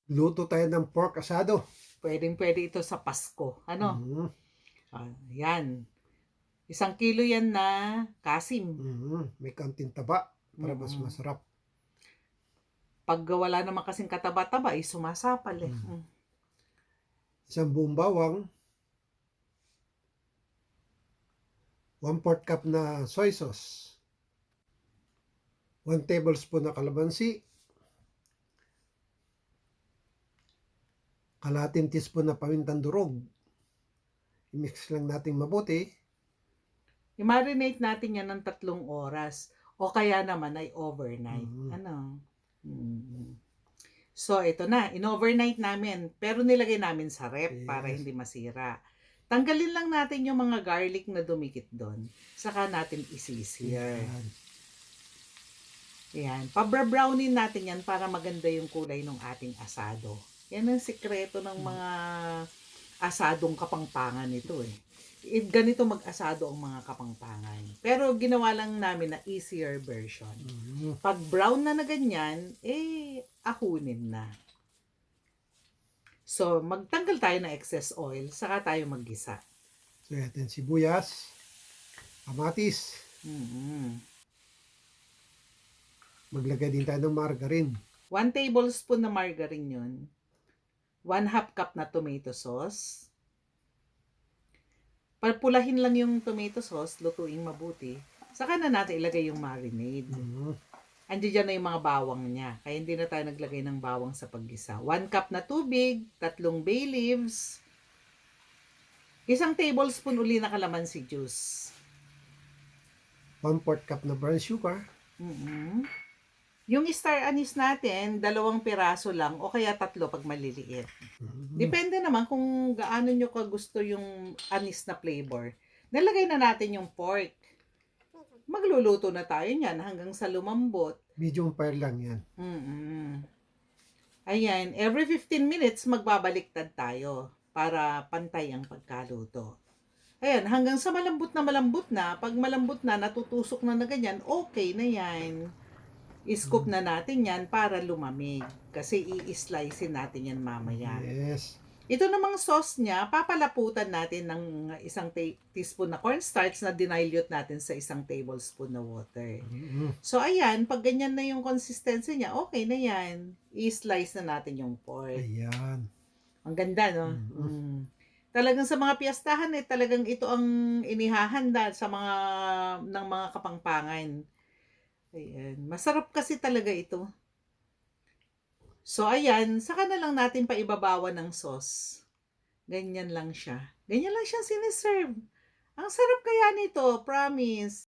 Luto tayo ng pork asado. Pwedeng-pwede ito sa Pasko. Ano? Mm. Yan. 1 kilo yan na kasim. May kaunting taba para mas Mm. masarap. Pag wala naman kasing kataba-taba, ay sumasapal eh. Isang buong bawang, 1/4 cup na soy sauce, 1 tablespoon na kalamansi, kalahating teaspoon na pamintang durog. I-mix lang natin mabuti. I-marinate natin yan ng 3 oras. O kaya naman ay overnight. Ano? So, ito na. In-overnight namin. Pero nilagay namin sa rep para Yes. hindi masira. Tanggalin lang natin yung mga garlic na dumikit doon. Saka natin isisir. Yan. Pabra-brownin natin yan para maganda yung kulay ng ating asado. Yan ang sikreto ng mga asadong kapangpangan ito eh. Ganito mag-asado ang mga kapangpangan. Pero ginawa lang namin na easier version. Pag brown na ganyan, ahunin na. So, magtanggal tayo ng excess oil, saka tayo maggisa. So, natin sibuyas, kamatis. Maglagay din tayo ng margarine. 1 tablespoon na margarine yun. 1/2 cup na tomato sauce. Pupulahin lang yung tomato sauce, lutuin mabuti. Saka na natin ilagay yung marinade. Andiyan dyan na yung mga bawang niya. Kaya hindi na tayo naglagay ng bawang sa paggisa. 1 cup na tubig, 3 bay leaves, 1 tablespoon uli na kalamansi juice. 1/4 cup na brown sugar. Yung star anise natin, 2 piraso lang o kaya 3 pag maliliit. Depende naman kung gaano nyo gusto yung anise na flavor. Nalagay na natin yung pork. Magluluto na tayo niyan hanggang sa lumambot. Medium fire lang yan. Ayan, every 15 minutes magbabaliktad tayo para pantay ang pagkaluto. Ayan, hanggang sa malambot na. Pag malambot na, natutusok na ganyan, okay na yan. I-scoop na natin yan para lumamig. Kasi i-slice natin yan mamaya. Yes. Ito namang sauce niya, papalaputan natin ng 1 teaspoon na cornstarch na dinilute natin sa 1 tablespoon na water. So, ayan, pag ganyan na yung consistency niya, okay na yan. I-slice na natin yung pork. Ayan. Ang ganda, no? Talagang sa mga piyastahan, talagang ito ang inihahanda sa ng mga kapangpangan. Ayan. Masarap kasi talaga ito. So, ayan. Saka na lang natin paibabawan ng sauce. Ganyan lang siya. Ganyan lang siya siniserve. Ang sarap kaya nito, promise.